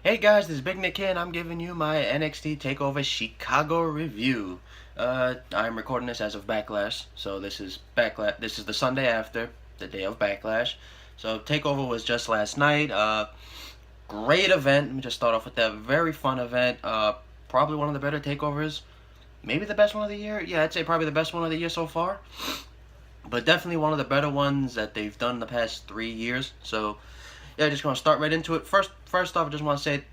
Hey guys, this is Big Nick here, and I'm giving you my NXT Takeover Chicago review. I'm recording this as of Backlash, so this is Backlash. This is the Sunday after the day of Backlash. So Takeover was just last night. Great event. Let me just start off with that. Very fun event. Probably one of the better takeovers. Maybe the best one of the year. Yeah, I'd say probably the best one of the year so far. But definitely one of the better ones that they've done the past 3 years. So yeah, just gonna start right into it. First off, I just want to say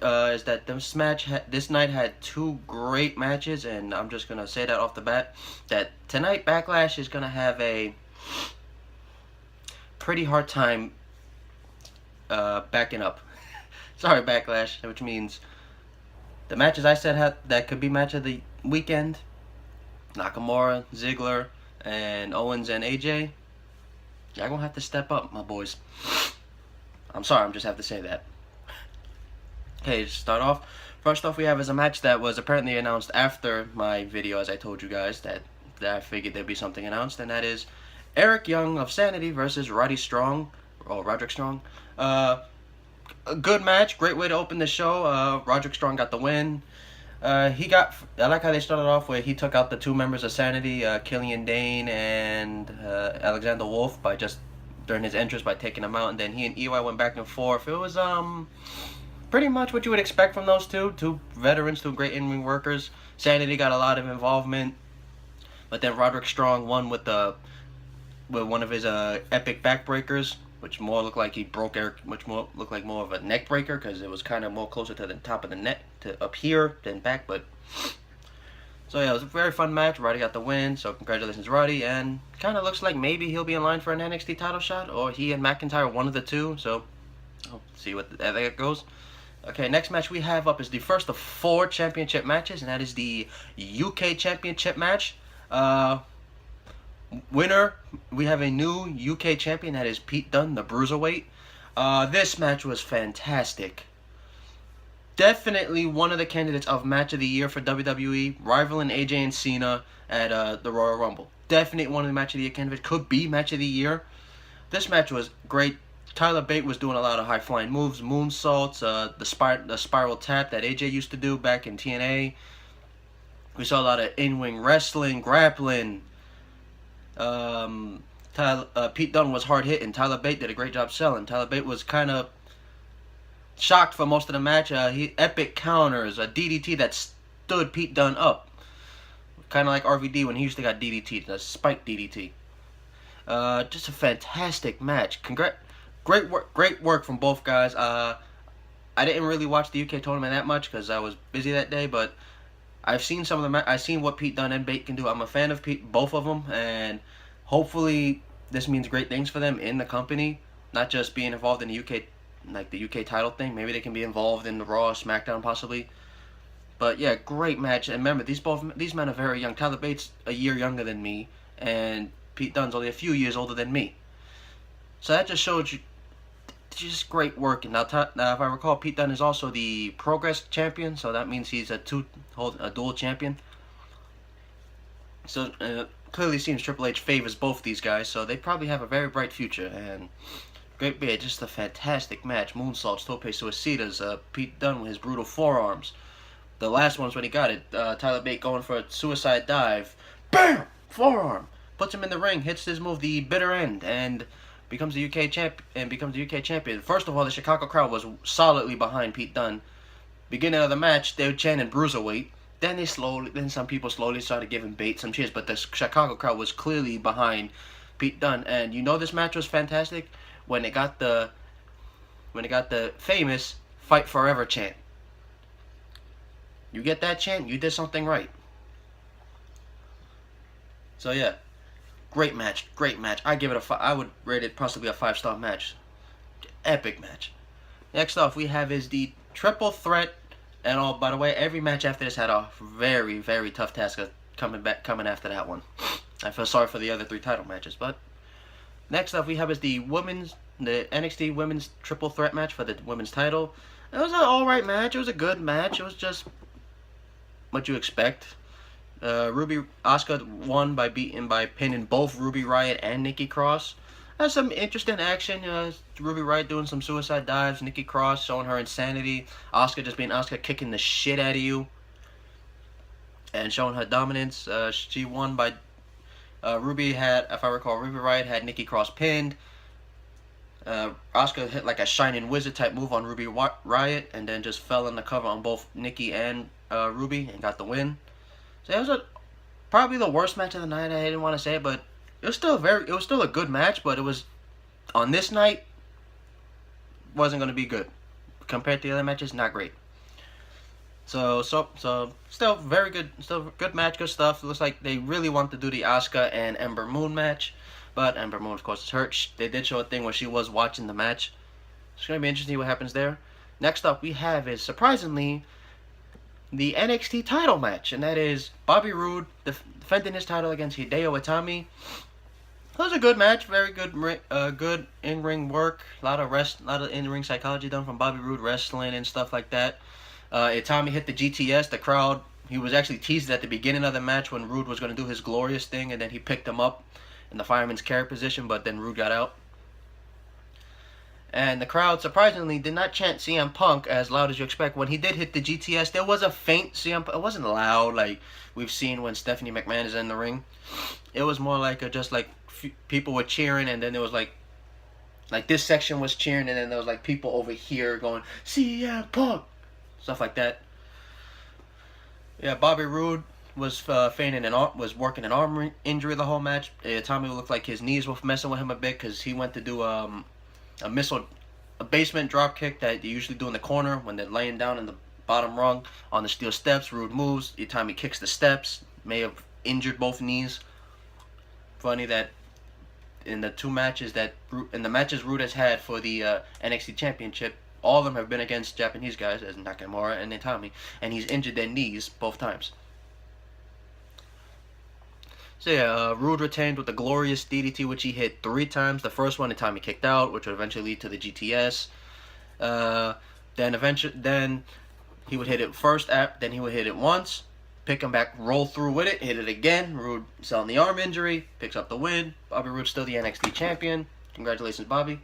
is that this night had two great matches, and I'm just gonna say that off the bat that tonight Backlash is gonna have a pretty hard time backing up. Sorry, Backlash, which means the matches I said that could be match of the weekend: Nakamura, Ziggler, and Owens and AJ. Y'all gonna have to step up, my boys. I'm sorry, I'm just have to say that. Okay, to start off, first off we have is a match that was apparently announced after my video, as I told you guys that I figured there'd be something announced, and that is Eric Young of Sanity versus Roderick Strong. A good match, great way to open the show. Roderick Strong got the win. I like how they started off where he took out the two members of Sanity, Killian Dane and Alexander Wolf, by just during his entrance by taking them out, and then he and EY went back and forth. It was pretty much what you would expect from those two veterans, two great in-ring workers. Sanity got a lot of involvement, but then Roderick Strong won with one of his epic backbreakers, which more looked like he broke Eric, which more looked like more of a neck breaker because it was kind of more closer to the top of the neck, to up here than back. But so yeah, it was a very fun match. Roddy got the win, so congratulations, Roddy. And kind of looks like maybe he'll be in line for an NXT title shot, or he and McIntyre, one of the two. So I'll see what that goes. Okay, next match we have up is the first of 4 championship matches, and that is the UK Championship match. Winner, we have a new UK champion, that is Pete Dunne, the Bruiserweight. This match was fantastic. Definitely one of the candidates of match of the year for WWE, rivaling AJ and Cena at the Royal Rumble. Definitely one of the match of the year candidates, could be match of the year. This match was great. Tyler Bate was doing a lot of high-flying moves, moonsaults, the spiral tap that AJ used to do back in TNA. We saw a lot of in-ring wrestling, grappling. Pete Dunne was hard-hitting. Tyler Bate did a great job selling. Tyler Bate was kind of shocked for most of the match. Epic counters, a DDT that stood Pete Dunne up. Kind of like RVD when he used to got DDT, a spike DDT. Just a fantastic match. Great work from both guys. I didn't really watch the UK tournament that much because I was busy that day, but I've seen some of I've seen what Pete Dunne and Bate can do. I'm a fan of both of them, and hopefully this means great things for them in the company, not just being involved in the UK, like the UK title thing. Maybe they can be involved in the Raw, SmackDown possibly. But yeah, great match. And remember, these men are very young. Tyler Bate's a year younger than me, and Pete Dunne's only a few years older than me. So that just showed you just great work. And now, if I recall, Pete Dunne is also the Progress champion, so that means he's a dual champion. So clearly seems Triple H favors both these guys, so they probably have a very bright future. And great bit, just a fantastic match. Moonsaults, tope suicidas, Pete Dunne with his brutal forearms. The last one's when he got it. Tyler Bate going for a suicide dive. Bam! Forearm. Puts him in the ring, hits his move, the bitter end, and becomes the UK champion. First of all, the Chicago crowd was solidly behind Pete Dunne. Beginning of the match, they were chanting Bruiserweight. Then some people slowly started giving Bate some cheers, but the Chicago crowd was clearly behind Pete Dunne. And you know this match was fantastic when it got the famous "Fight Forever" chant. You get that chant, you did something right. So yeah. Great match. I give it I would rate it possibly a 5-star match. Epic match. Next off we have is the triple threat. And by the way, every match after this had a very, very tough task of coming after that one. I feel sorry for the other 3 title matches. But next up we have is the NXT Women's Triple Threat match for the women's title. It was an alright match. It was a good match. It was just what you expect. Asuka won by pinning both Ruby Riott and Nikki Cross. Has some interesting action. Ruby Riott doing some suicide dives. Nikki Cross showing her insanity. Asuka just being Asuka, kicking the shit out of you. And showing her dominance. She won by... Ruby had, if I recall, Ruby Riott had Nikki Cross pinned. Asuka hit like a Shining Wizard type move on Ruby Riott. And then just fell in the cover on both Nikki and Ruby. And got the win. So it was probably the worst match of the night. I didn't want to say it, but... It was still a good match, but it was on this night wasn't going to be good compared to the other matches. Not great. So still very good, still good match, good stuff. It looks like they really want to do the Asuka and Ember Moon match, but Ember Moon of course is hurt. They did show a thing where she was watching the match. It's going to be interesting what happens there. Next up we have is surprisingly the NXT title match, and that is Bobby Roode defending his title against Hideo Itami. It was a good match, very good, good in-ring work. A lot of in-ring psychology done from Bobby Roode, wrestling and stuff like that. Itami hit the GTS. The crowd, he was actually teased at the beginning of the match when Roode was going to do his glorious thing, and then he picked him up in the fireman's carry position, but then Roode got out. And the crowd, surprisingly, did not chant CM Punk as loud as you expect. When he did hit the GTS, there was a faint CM Punk. It wasn't loud like we've seen when Stephanie McMahon is in the ring. It was more like just like people were cheering, and then there was like this section was cheering, and then there was like people over here going CM Punk, stuff like that. Yeah, Bobby Roode was was working an arm injury the whole match. Tommy looked like his knees were messing with him a bit because he went to do a basement drop kick that you usually do in the corner when they're laying down in the bottom rung on the steel steps. Roode moves. Itami kicks the steps. May have injured both knees. Funny that in the matches Roode has had for the NXT Championship, all of them have been against Japanese guys as Nakamura and Itami, and he's injured their knees both times. So yeah, Roode retained with the glorious DDT, which he hit 3 times. The first one, Itami kicked out, which would eventually lead to the GTS. Then he would hit it first, then he would hit it once, pick him back, roll through with it, hit it again. Roode selling the arm injury, picks up the win. Bobby Roode still the NXT champion. Congratulations, Bobby.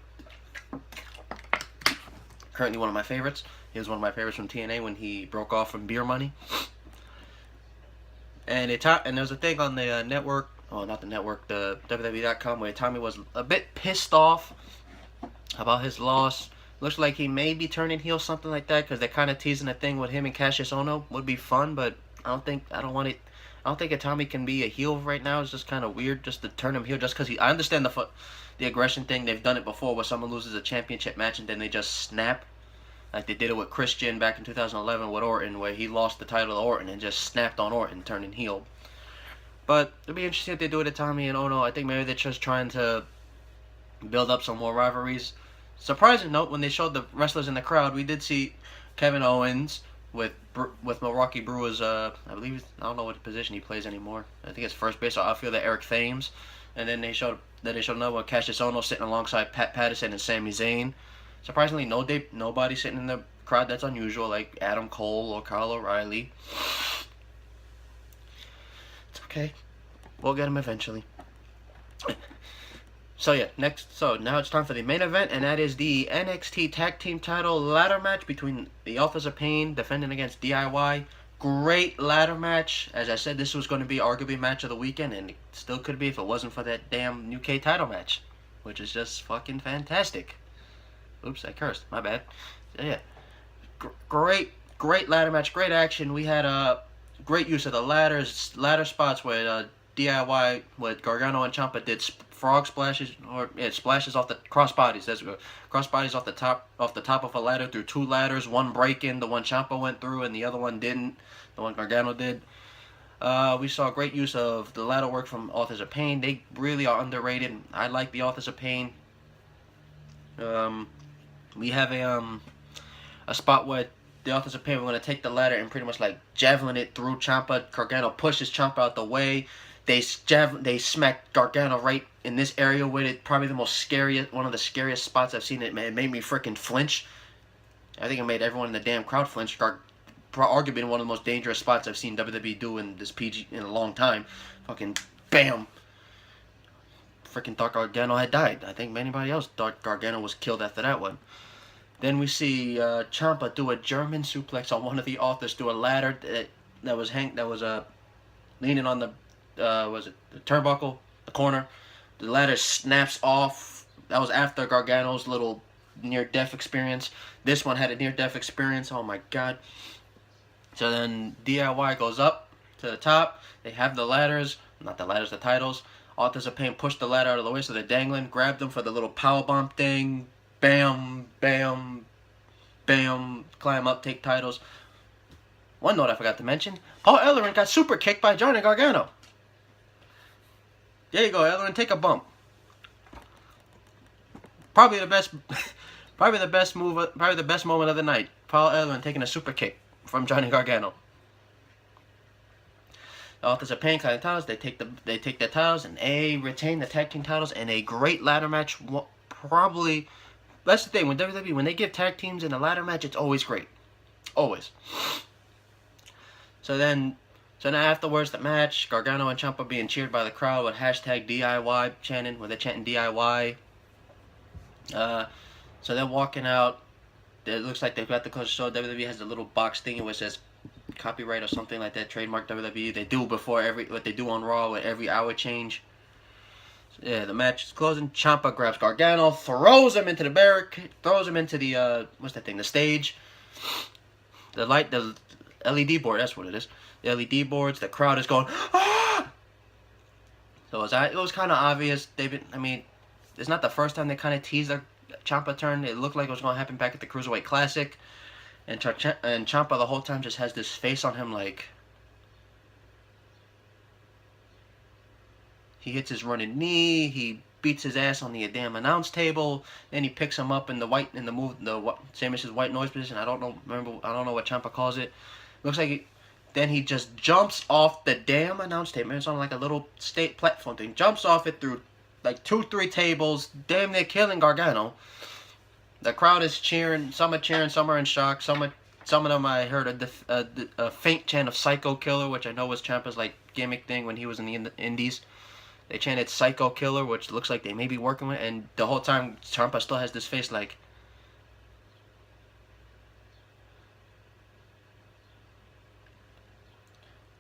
Currently one of my favorites. He was one of my favorites from TNA when he broke off from Beer Money. And there's a thing on the network, not the network, the WWE.com, where Tommy was a bit pissed off about his loss. Looks like he may be turning heel, something like that, because they're kind of teasing a thing with him and Cassius Ohno. Would be fun, but I don't think Itami can be a heel right now. It's just kind of weird just to turn him heel just because I understand the aggression thing. They've done it before where someone loses a championship match and then they just snap. Like they did it with Christian back in 2011 with Orton, where he lost the title to Orton and just snapped on Orton, turning heel. But it'll be interesting if they do it to Tommy and Ono. I think maybe they're just trying to build up some more rivalries. Surprising note, when they showed the wrestlers in the crowd, we did see Kevin Owens with Milwaukee Brewers. I don't know what position he plays anymore. I think it's first base or outfielder Eric Thames. And then they showed another one, Cassius Ohno sitting alongside Pat Patterson and Sami Zayn. Surprisingly, nobody sitting in the crowd that's unusual, like Adam Cole or Kyle O'Reilly. It's okay. We'll get him eventually. So yeah, now it's time for the main event, and that is the NXT Tag Team Title ladder match between the Authors of Pain defending against DIY. Great ladder match. As I said, this was going to be arguably match of the weekend, and it still could be if it wasn't for that damn UK title match, which is just fucking fantastic. Oops, I cursed. My bad. So yeah, great ladder match. Great action. We had great use of the ladder spots where DIY with Gargano and Ciampa did frog splashes, or splashes off the crossbodies. That's good. Crossbodies off the top of a ladder through 2 ladders. One breaking, the one Ciampa went through, and the other one didn't. The one Gargano did. We saw great use of the ladder work from Authors of Pain. They really are underrated. I like the Authors of Pain. We have a spot where the Authors of Pain, we're going to take the ladder and pretty much like javelin it through Ciampa. Gargano pushes Ciampa out the way. They smack Gargano right in this area with it. Probably one of the scariest spots I've seen. It made me freaking flinch. I think it made everyone in the damn crowd flinch. Arguably one of the most dangerous spots I've seen WWE do in this PG in a long time. Fucking bam. freaking thought Gargano had died. I think anybody else thought Gargano was killed after that one. Then we see Ciampa do a German suplex on one of the authors, do a ladder that was leaning on the the turnbuckle, the corner. The ladder snaps off. That was after Gargano's little near-death experience. This one had a near-death experience. Oh my god. So then DIY goes up to the top. They have the ladders, not the ladders, the titles. Authors of Pain push the ladder out of the way so they're dangling. Grab them for the little powerbomb thing. Bam, bam, bam. Climb up, take titles. One note I forgot to mention. Paul Ellering got super kicked by Johnny Gargano. There you go, Ellering. Take a bump. Probably the best moment of the night. Paul Ellering taking a super kick from Johnny Gargano. The Authors of Pain climb the titles. They take their titles and they retain the tag team titles in a great ladder match. Probably, that's the thing, when WWE, when they give tag teams in a ladder match, it's always great. Always. So now afterwards, the match, Gargano and Ciampa being cheered by the crowd with hashtag DIY chanting, where they're chanting DIY. So they're walking out. It looks like they've got the close show. WWE has a little box thingy where it says copyright or something like that, trademark WWE. They do before what they do on Raw with every hour change. So yeah, the match is closing. Ciampa grabs Gargano, throws him into the barricade, throws him into the what's that thing? The stage. The LED board. That's what it is. The LED boards. The crowd is going. Ah! So it was kind of obvious. It's not the first time they kind of teased their Ciampa turn. It looked like it was going to happen back at the Cruiserweight Classic. And Ciampa the whole time just has this face on him like... He hits his running knee. He beats his ass on the damn announce table. Then he picks him up in the same as his white noise position. I don't know what Ciampa calls it. Looks like then he just jumps off the damn announce table. It's on like a little state platform thing. Jumps off it through like 2-3 tables, damn near killing Gargano. The crowd is cheering. Some are cheering, some are in shock. Some of them I heard a faint chant of Psycho Killer, which I know was Ciampa's like gimmick thing when he was in the Indies. They chanted Psycho Killer, which looks like they may be working with, and the whole time Ciampa still has this face like.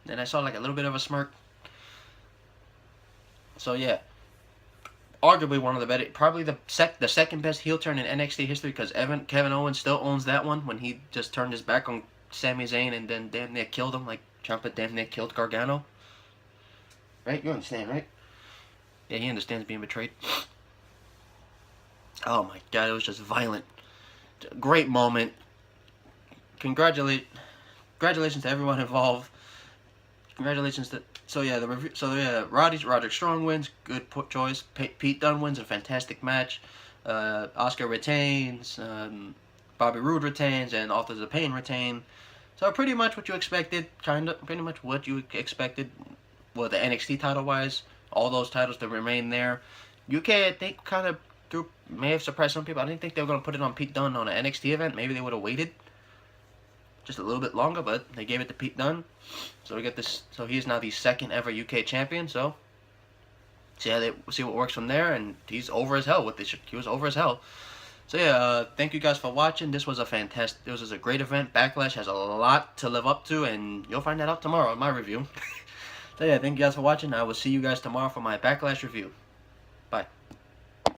Then I saw like a little bit of a smirk. So yeah. Arguably one of the better, probably the second best heel turn in NXT history, because Kevin Owens still owns that one when he just turned his back on Sami Zayn and then damn near killed him, like Ciampa damn near killed Gargano. Right? You understand, right? Yeah, he understands being betrayed. Oh my god, it was just violent. Great moment. Congratulations to everyone involved. Congratulations to... So yeah, Roderick Strong wins, good choice. Pete Dunne wins, a fantastic match. Oscar retains, Bobby Roode retains, and Authors of Pain retain. So pretty much what you expected, pretty much what you expected. Well, the NXT title wise, all those titles to remain there. UK, I think, may have surprised some people. I didn't think they were going to put it on Pete Dunne on an NXT event. Maybe they would have waited just a little bit longer, but they gave it to Pete Dunne. So we get this. So he's now the second ever UK champion. So see what works from there, and he's over as hell with this. He was over as hell. So yeah, thank you guys for watching. This was a great event. Backlash has a lot to live up to, and you'll find that out tomorrow in my review. So yeah, thank you guys for watching. I will see you guys tomorrow for my Backlash review.